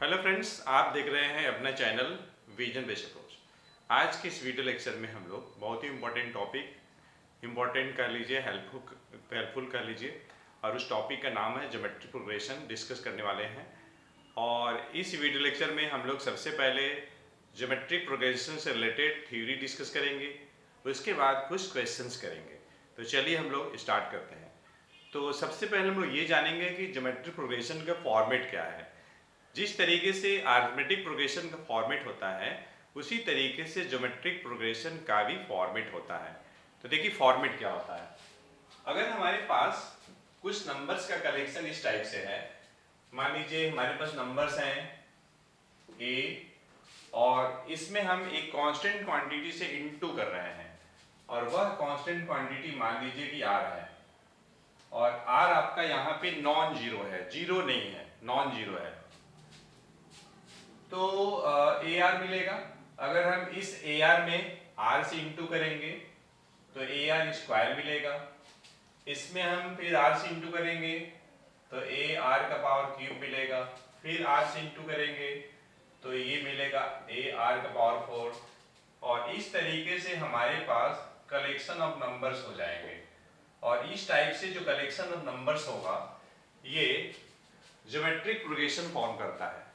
Hello friends, आप देख रहे हैं अपना चैनल विजन बेस्ड अप्रोच। आज के इस वीडियो लेक्चर में हम लोग बहुत ही इम्पोर्टेंट टॉपिक इम्पोर्टेंट कर लीजिए, हेल्पफुल कर लीजिए, और उस टॉपिक का नाम है ज्योमेट्री प्रोग्रेशन डिस्कस करने वाले हैं। और इस वीडियो लेक्चर में हम लोग सबसे पहले ज्योमेट्रिक प्रोग्रेशन से रिलेटेड थ्योरी डिस्कस करेंगे, उसके बाद कुछ क्वेश्चंस करेंगे। तो चलिए हम लोग स्टार्ट करते हैं। तो सबसे पहले हम लोग ये जानेंगे कि ज्योमेट्रिक प्रोग्रेशन का फॉर्मेट क्या है। जिस तरीके से अरिथमेटिक प्रोग्रेशन का फॉर्मेट होता है, उसी तरीके से ज्योमेट्रिक प्रोग्रेशन का भी फॉर्मेट होता है। तो देखिए फॉर्मेट क्या होता है। अगर हमारे पास कुछ नंबर्स का कलेक्शन इस टाइप से है, मान लीजिए हमारे पास नंबर्स हैं ए, और इसमें हम एक कांस्टेंट क्वांटिटी से इनटू कर रहे हैं, और वह कांस्टेंट क्वांटिटी मान लीजिए कि आर है, और आर आपका यहाँ पे नॉन जीरो है, जीरो नहीं है, नॉन जीरो है, तो ए आर मिलेगा। अगर हम इस ए आर में आर से इंटू करेंगे तो ए आर स्क्वायर मिलेगा। इसमें हम फिर आर से इंटू करेंगे तो ए आर का पावर क्यूब मिलेगा। फिर आर से इंटू करेंगे तो ये मिलेगा ए आर का पावर 4। और इस तरीके से हमारे पास कलेक्शन ऑफ नंबर्स हो जाएंगे, और इस टाइप से जो कलेक्शन ऑफ नंबर्स होगा ये ज्योमेट्रिक प्रोग्रेशन फॉर्म करता है।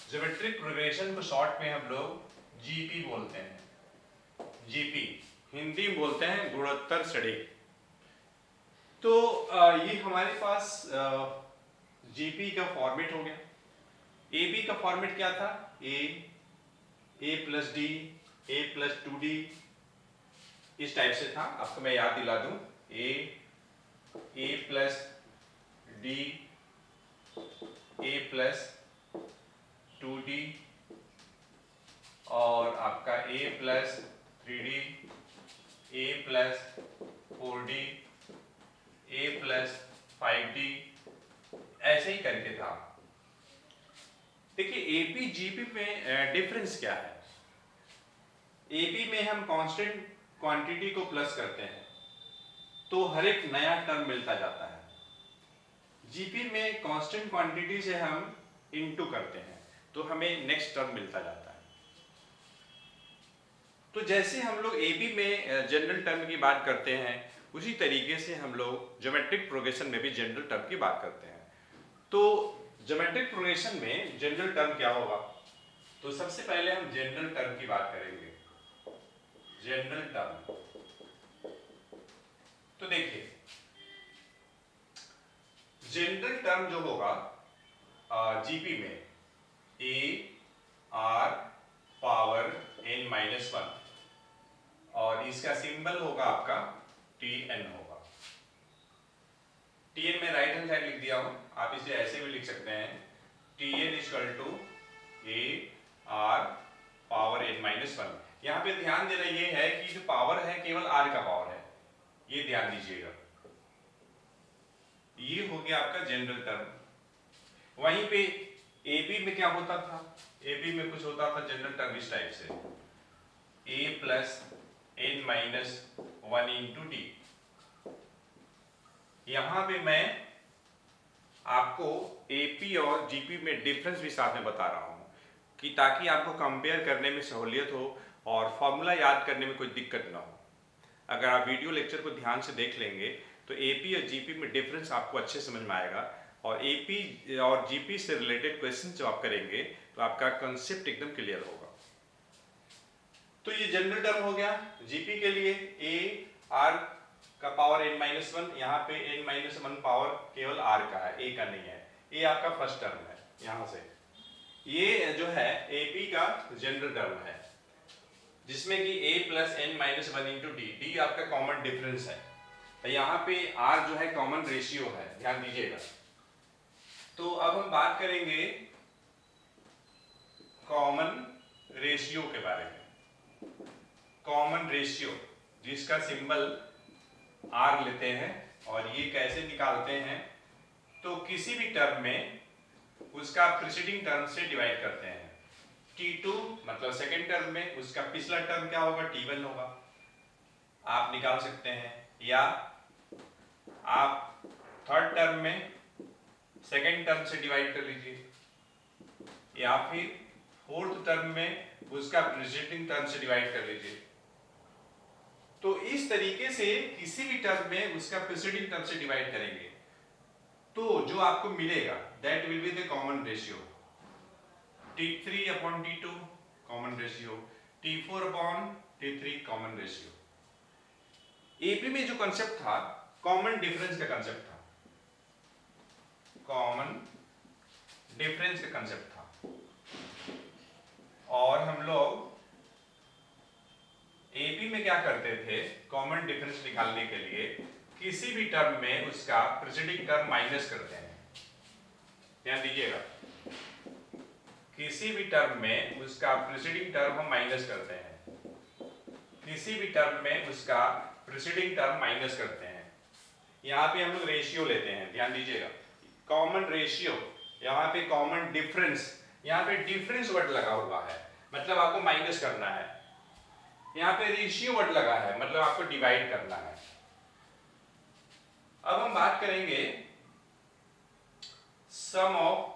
ज्योमेट्रिक प्रोग्रेशन को शॉर्ट में हम लोग जीपी बोलते हैं। जीपी हिंदी में बोलते हैं गुणोत्तर श्रेणी। तो ये हमारे पास जीपी का फॉर्मेट हो गया। ए बी का फॉर्मेट क्या था? ए plus D, a plus 2d, इस टाइप से था। आपको मैं याद दिला दूं, ए plus D, a plus 2d, और आपका a plus 3d, a plus 4d, a plus 5d, ऐसे ही करके था। देखिए एपी जीपी में डिफरेंस क्या है। एपी में हम कांस्टेंट क्वांटिटी को प्लस करते हैं तो हर एक नया टर्म मिलता जाता है। जीपी में कांस्टेंट क्वांटिटी से हम इनटू करते हैं तो हमें नेक्स्ट टर्म मिलता जाता है। तो जैसे हम लोग एबी में जनरल टर्म की बात करते हैं, उसी तरीके से हम लोग ज्योमेट्रिक प्रोग्रेशन में भी जनरल टर्म की बात करते हैं। तो ज्योमेट्रिक प्रोग्रेशन में जनरल टर्म क्या होगा? तो सबसे पहले हम जनरल टर्म की बात करेंगे। जनरल टर्म, तो देखिए जनरल टर्म जो होगा जीपी में ए आर पावर n-1, और इसका सिंबल होगा आपका Tn होगा। Tn में राइट हैंड साइड लिख दिया हूं, आप इसे ऐसे भी लिख सकते हैं, Tn equal to a r power n-1। यहाँ पे ध्यान देना ये है कि जो पावर है केवल r का पावर है, ये ध्यान दीजिएगा। ये हो गया आपका जनरल टर्म। वहीं पे एपी में क्या होता था? एपी में कुछ होता था जनरल टर्म इस टाइप से, a plus n-1 into D. यहां पे मैं आपको एपी और जीपी में डिफरेंस भी साथ में बता रहा हूं, कि ताकि आपको कंपेयर करने में सहूलियत हो और फॉर्मूला याद करने में कोई दिक्कत ना हो। अगर आप वीडियो लेक्चर को ध्यान से देख लेंगे तो एपी और जीपी में डिफरेंस आपको अच्छे समझ में आएगा, और एपी और जीपी से रिलेटेड क्वेश्चन जब आप करेंगे तो आपका कंसेप्ट एकदम क्लियर होगा। तो ये जनरल टर्म हो गया जीपी के लिए, ए आर का पावर n-1, यहाँ पे n-1 पावर केवल r का है, a का नहीं है। ये आपका फर्स्ट टर्म है। यहाँ से ये जो है एपी का जनरल टर्म है, जिसमें कि a plus n-1 into D, D आपका कॉमन डिफरेंस है। तो यहाँ पे r जो है कॉमन रेशियो है, ध्यान दीजिएगा। तो अब हम बात करेंगे कॉमन रेशियो के बारे में। कॉमन रेशियो जिसका सिंबल r लेते हैं, और ये कैसे निकालते हैं? तो किसी भी टर्म में उसका प्रीसीडिंग टर्म से डिवाइड करते हैं। T2 मतलब सेकेंड टर्म में उसका पिछला टर्म क्या होगा? T1 होगा, आप निकाल सकते हैं। या आप थर्ड टर्म में सेकेंड टर्म से डिवाइड कर लीजिए, या फिर फोर्थ टर्म में उसका प्रीसीडिंग टर्म से डिवाइड कर लीजिए। तो इस तरीके से किसी भी टर्म में उसका प्रीसीडिंग टर्म से डिवाइड करेंगे तो जो आपको मिलेगा that will be the common ratio. T3 upon T2 common ratio, T4 upon T3 common ratio. AP में जो कंसेप्ट था कॉमन डिफरेंस का कंसेप्ट था, कॉमन डिफरेंस का कंसेप्ट था। और हम लोग एपी में क्या करते थे, कॉमन डिफरेंस निकालने के लिए किसी भी टर्म में उसका प्रीसीडिंग टर्म माइनस करते हैं। ध्यान दीजिएगा, किसी भी टर्म में उसका प्रीसीडिंग टर्म हम माइनस करते हैं, किसी भी टर्म में उसका प्रीसीडिंग टर्म माइनस करते हैं। यहाँ पे हम लोग रेशियो लेते हैं, ध्यान दीजिएगा, कॉमन रेशियो, यहाँ पे कॉमन डिफरेंस, यहाँ पे डिफरेंस वर्ड लगा हुआ है मतलब आपको माइनस करना है, यहाँ पे रेशियो वर्ड लगा है मतलब आपको डिवाइड करना है। अब हम बात करेंगे सम ऑफ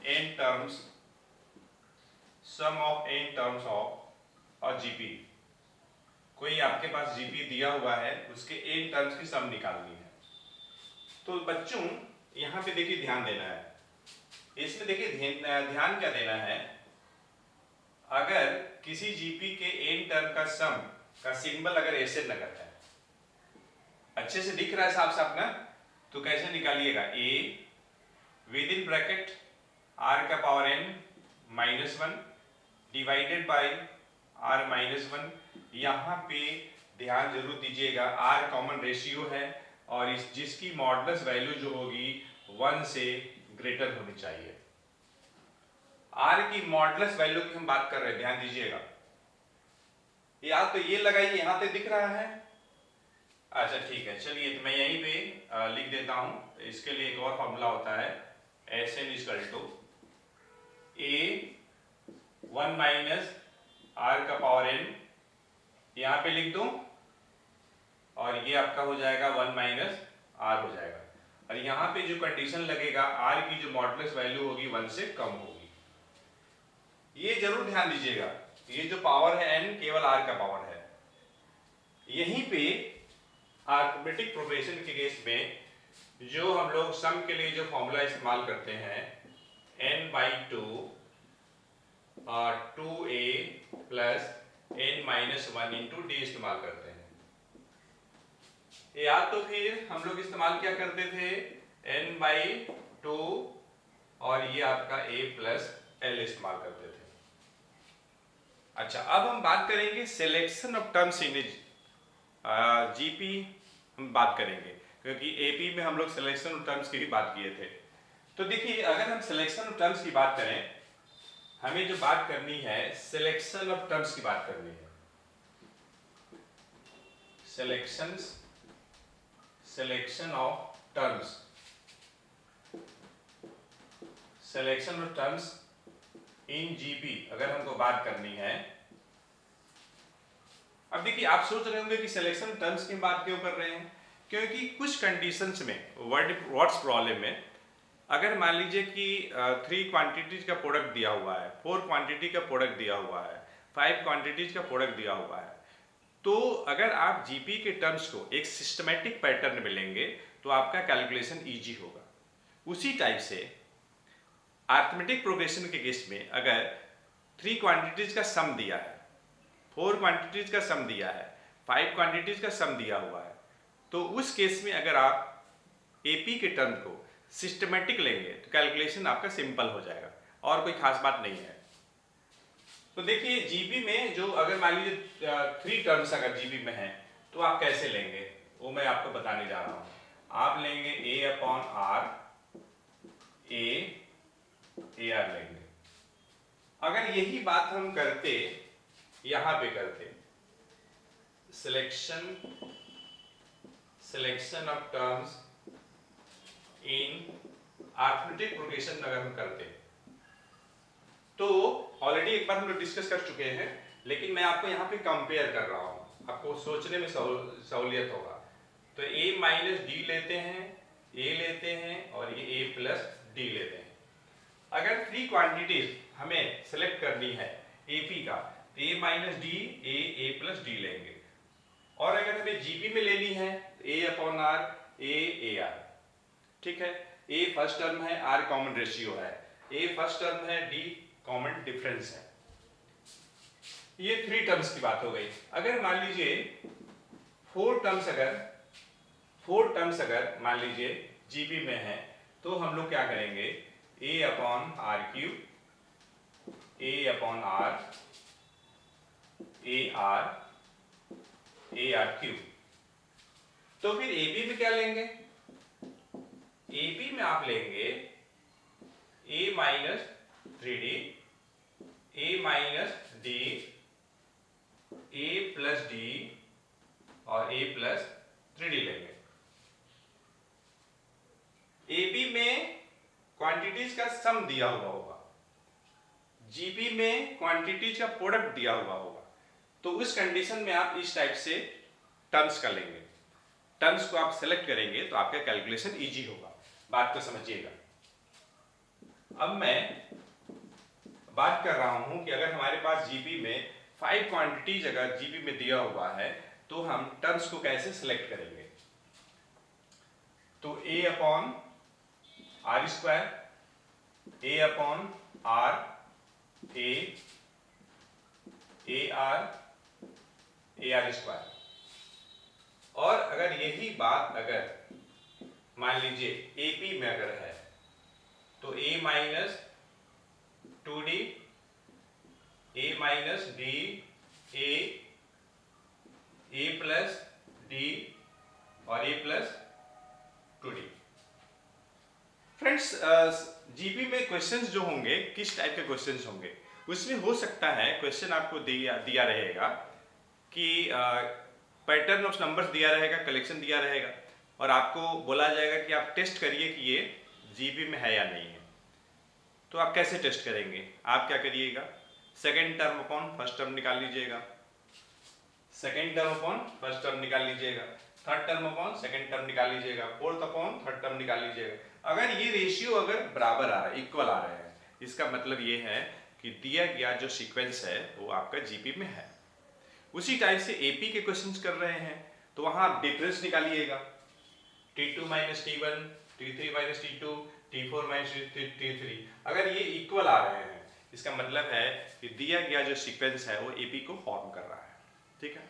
n terms ऑफ और जीपी। कोई आपके पास जीपी दिया हुआ है, उसके n टर्म्स की सम निकालनी है। तो बच्चों यहाँ पे देखिए ध्यान देना है, इसमें देखिए ध्यान क्या देना है, अगर किसी जीपी के n टर्म का सम का सिंबल अगर ऐसे नगर है, अच्छे से दिख रहा है साफ साफ ना, तो कैसे निकालिएगा, a with in bracket r का power n minus 1 divided by r minus 1। यहाँ पे ध्यान जरूर दीजिएगा r कॉमन रेशियो है और इस जिसकी मॉडुलस वैल्यू जो होगी 1 से ग्रेटर होनी चाहिए। r की मॉडुलस वैल्यू की हम बात कर रहे हैं, ध्यान दीजिएगा, या तो ये लगाइए, यहाँ पे दिख रहा है, अच्छा ठीक है, चलिए तो मैं यहीं पे लिख देता हूं। इसके लिए एक और फॉर्मूला होता है, Sn equal to a 1 minus r का पावर n, यहाँ पे लिख दूं और ये आपका हो जाएगा 1 माइनस r हो जाएगा, और यहाँ पे जो कंडीशन लगेगा r की जो मॉडुलस वैल्यू होगी 1 से कम होगी। ये जरूर ध्यान दीजिएगा, ये जो पावर है n केवल r का पावर है। यहीं पे अरिथमेटिक प्रोग्रेशन के केस में जो हम लोग सम के लिए जो फॉर्मूला इस्तेमाल करते हैं n/2 2a plus n-1 into d इस्तेमाल करते हैं, या तो फिर हम लोग इस्तेमाल क्या करते थे n/2 और ये आपका a प्लस l इस्तेमाल करते थे। अच्छा, अब हम बात करेंगे selection of terms in GP, हम बात करेंगे क्योंकि एपी में हम लोग सिलेक्शन ऑफ टर्म्स की भी बात किए थे। तो देखिए अगर हम सिलेक्शन ऑफ टर्म्स की बात करें, हमें जो बात करनी है सिलेक्शन ऑफ टर्म्स की बात करनी है, selection of terms in GP अगर हमको बात करनी है। अब देखिए आप सोच रहे होंगे कि सिलेक्शन टर्म्स की बात क्यों कर रहे हैं, क्योंकि कुछ कंडीशंस में व्हाट्स प्रॉब्लम में अगर मान लीजिए कि 3 क्वांटिटीज का प्रोडक्ट दिया हुआ है, 4 क्वांटिटी का प्रोडक्ट दिया हुआ है, 5 क्वांटिटीज का प्रोडक्ट दिया हुआ है, तो अगर आप जीपी के टर्म्स को एक सिस्टमैटिक पैटर्न में लेंगे तो आपका कैलकुलेशन ईजी होगा। उसी टाइप से अरिथमेटिक प्रोग्रेशन के केस में अगर 3 क्वांटिटीज का सम दिया है, 4 क्वांटिटीज का सम दिया है, 5 क्वांटिटीज का सम दिया हुआ है, तो उस केस में अगर आप एपी के टर्म को सिस्टमैटिक लेंगे तो कैलकुलेशन आपका सिंपल हो जाएगा और कोई खास बात नहीं है। तो देखिए जीपी में जो अगर मान लीजिए 3 टर्म्स अगर जीपी में है तो आप कैसे लेंगे वो मैं आपको बताने जा रहा हूँ। आप लेंगे a upon r, a r लेंगे। अगर यही बात हम करते यहाँ पे करते selection of terms in arithmetic progression अगर हम करते तो ऑलरेडी एक बार हम लोग डिस्कस कर चुके हैं, लेकिन मैं आपको यहाँ पे कंपेयर कर रहा हूँ, आपको सोचने में सहूलियत होगा। तो a माइनस डी लेते हैं ए लेते हैं और ये ए प्लस डी लेते हैं। अगर 3 क्वांटिटीज हमें सेलेक्ट करनी है एपी का, तो a minus d a plus d लेंगे। और अगर हमें जीपी में लेनी है तो a upon r a r, ठीक है। ए फर्स्ट टर्म है, आर कॉमन रेशियो है, ए फर्स्ट टर्म है, डी कॉमन डिफरेंस है। ये 3 टर्म्स की बात हो गई। अगर मान लीजिए 4 टर्म्स अगर मान लीजिए जीपी में है, तो हम लोग क्या करेंगे, a upon r cube, a upon r a r cube. तो फिर एबी में क्या लेंगे, एबी में आप लेंगे a minus 3d a minus d a plus d और ए प्लस 3d लेंगे। एबी में क्वांटिटीज का सम दिया हुआ होगा, जीपी में क्वांटिटीज का प्रोडक्ट दिया हुआ होगा। तो उस कंडीशन में आप इस टाइप से टर्म्स का लेंगे, टर्म्स को आप सेलेक्ट करेंगे तो आपका कैलकुलेशन इजी होगा। बात को समझिएगा। अब मैं बात कर रहा हूं कि अगर हमारे पास जीपी में 5 क्वांटिटीज अगर जीपी में दिया हुआ है तो हम टर्म्स को कैसे सेलेक्ट करेंगे। तो a upon r square, a upon r a r square. और अगर यही बात अगर मान लीजिए एपी में अगर है तो a minus 2d a minus d a plus d और a plus 2d। Friends, GP में क्वेश्चंस जो होंगे किस टाइप के क्वेश्चंस होंगे, उसमें हो सकता है क्वेश्चन आपको दिया रहेगा कि पैटर्न ऑफ नंबर्स दिया रहेगा, कलेक्शन दिया रहेगा, और आपको बोला जाएगा कि आप टेस्ट करिए कि ये जीपी में है या नहीं है। तो आप कैसे टेस्ट करेंगे, आप क्या करिएगा, second term upon first term निकाल लीजिएगा, second term upon first term निकाल लीजिएगा, third term upon second term निकाल लीजिएगा, फोर्थ अपॉन थर्ड टर्म निकाल लीजिएगा। अगर ये रेशियो अगर बराबर आ रहा है, इक्वल आ रहे हैं, इसका मतलब ये है कि दिया गया जो सीक्वेंस है वो आपका जीपी में है। उसी टाइप से एपी के क्वेश्चंस कर रहे हैं तो वहां आप डिफरेंस निकालिएगा, T2 minus T1, T3 minus T2, T4 minus T3। अगर ये इक्वल आ रहे हैं इसका मतलब है कि दिया गया जो सीक्वेंस है वो एपी को फॉर्म कर रहा है, ठीक है।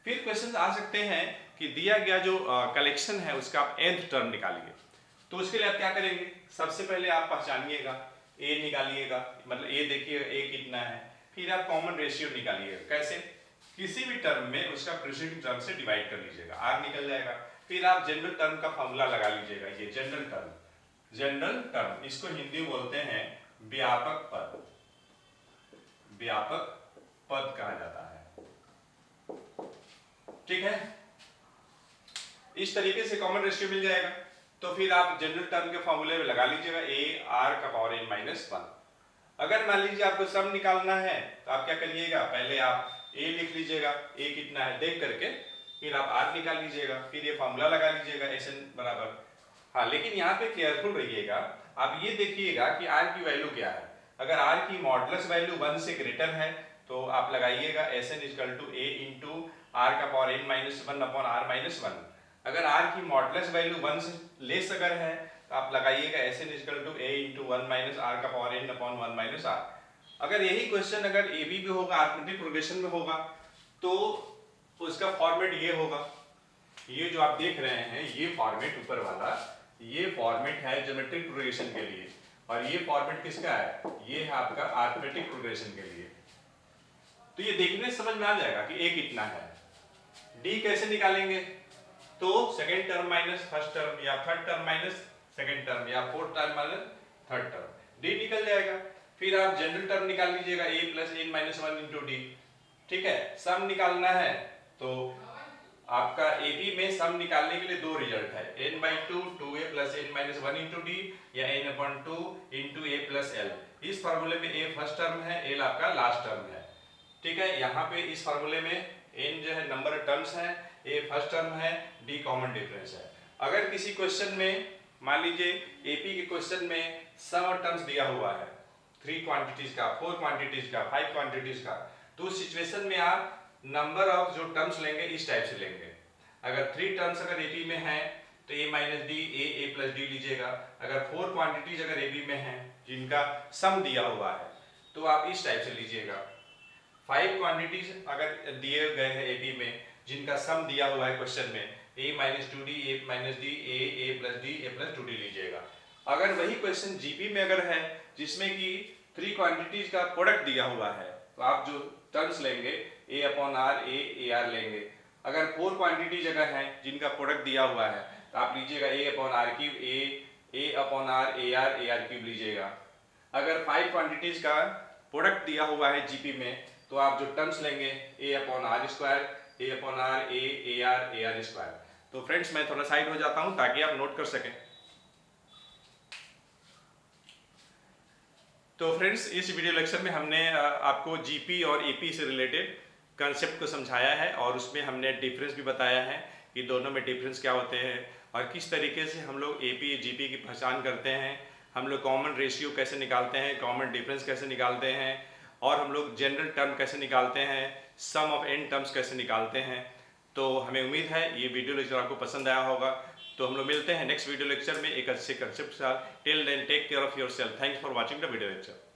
फिर क्वेश्चन आ सकते हैं कि दिया गया जो कलेक्शन है उसका आप nth टर्म निकालिए। तो उसके लिए आप क्या करेंगे, सबसे पहले आप पहचानिएगा, ए निकालिएगा, मतलब ए देखिए ए कितना है, फिर आप कॉमन रेशियो निकालिएगा। कैसे, किसी भी टर्म में उसका प्रीसीडिंग टर्म से डिवाइड कर लीजिएगा, आर निकल जाएगा। फिर आप जनरल टर्म का फॉर्मूला लगा लीजिएगा, ये जनरल टर्म, इसको हिंदी में बोलते हैं व्यापक पद कहा जाता है, ठीक है। इस तरीके से कॉमन रेशियो मिल जाएगा। तो फिर आप जनरल टर्म के फॉर्मूले में लगा लीजिएगा ए आर का पावर n माइनस 1। अगर मान लीजिए आपको सम निकालना है तो आप क्या करिएगा, पहले आप a लिख लीजिएगा, a कितना है देख करके, फिर आप r निकाल लीजिएगा, फिर ये फॉर्मूला लगा लीजिएगा Sn बराबर। हाँ, लेकिन यहाँ पे केयरफुल रहिएगा, आप ये देखिएगा कि r की वैल्यू क्या है। अगर r की मॉडुलस वैल्यू 1 से ग्रेटर है तो आप लगाइएगा Sn equal to a into r का power n minus 1 upon r minus 1। अगर r की मॉडुलस वैल्यू 1 से लेस अगर है तो आप लगाइएगा Sn equal to a into 1 minus r का power n upon 1 minus r। अगर यही क्वेश्चन अगर ए बी में होगा, अरिथमेटिक प्रोग्रेशन में होगा, तो उसका फॉर्मेट ये होगा, ये जो आप देख रहे हैं ये फॉर्मेट ऊपर वाला, ये फॉर्मेट है ज्योमेट्रिक प्रोग्रेशन के लिए, और ये फॉर्मेट किसका है, ये है आपका अरिथमेटिक प्रोग्रेशन के लिए। तो ये देखने से समझ में आ जाएगा कि ए कितना है। डी कैसे निकालेंगे, तो second term minus first term, या third term minus second term, या fourth term minus third term, d निकल जाएगा। फिर आप जनरल टर्म निकाल लीजिएगा a plus n minus 1 into d, ठीक है। सम निकालना है तो आपका एपी में सम निकालने के लिए दो रिजल्ट है, n/2 2a plus n minus 1 into D, या n/2 into a plus l। इस फॉर्मूले में a फर्स्ट टर्म है, l आपका लास्ट टर्म है, ठीक है। यहाँ पे इस फॉर्मूले में n जो है नंबर ऑफ टर्म्स है, a फर्स्ट टर्म है, d कॉमन डिफरेंस है। अगर किसी क्वेश्चन में मान लीजिए एपी के क्वेश्चन में सम और टर्म्स दिया हुआ है 3 क्वांटिटीज का, 4 क्वांटिटीज का, 5 क्वांटिटीज का, तो उस सिचुएशन में आप नंबर ऑफ जो टर्म्स लेंगे इस टाइप से लेंगे। अगर 3 टर्म्स अगर एपी में है तो a minus d a plus D लीजिएगा। अगर 4 क्वांटिटीज अगर एपी में है जिनका सम दिया हुआ है तो आप इस टाइप से लीजिएगा। 5 क्वांटिटीज अगर दिए गए हैं एपी में जिनका सम दिया हुआ है क्वेश्चन में a minus two D A minus d a plus D a plus two D लीजिएगा। अगर वही क्वेश्चन जीपी में अगर है जिसमें कि 3 क्वांटिटीज का प्रोडक्ट दिया हुआ है तो आप जो टर्म्स लेंगे a upon r a r लेंगे। अगर 4 क्वांटिटीज अगर हैं जिनका प्रोडक्ट दिया हुआ है तो आप लीजिएगा a upon r cube a upon r r cube लीजिएगा। अगर 5 क्वांटिटीज का प्रोडक्ट दिया हुआ है जीपी में तो आप जो टर्म्स लेंगे a upon r square a upon r a r square. तो फ्रेंड्स मैं थोड़ा साइड हो जाता हूं ताकि आप नोट कर सकें। तो फ्रेंड्स इस वीडियो लेक्चर में हमने आपको जीपी और एपी से रिलेटेड कंसेप्ट को समझाया है और उसमें हमने डिफरेंस भी बताया है कि दोनों में डिफरेंस क्या होते हैं और किस तरीके से हम लोग एपी जीपी की पहचान करते हैं, हम लोग कॉमन रेशियो कैसे निकालते हैं, कॉमन डिफरेंस कैसे निकालते हैं और हम लोग जनरल टर्म कैसे निकालते हैं, सम ऑफ n टर्म्स कैसे निकालते हैं। तो हमें उम्मीद है ये वीडियो लेक्चर आपको पसंद आया होगा। तो हम लोग मिलते हैं नेक्स्ट वीडियो लेक्चर में एक अच्छे कंसेप्ट के साथ। Till then take care of yourself. Thanks for watching the video lecture.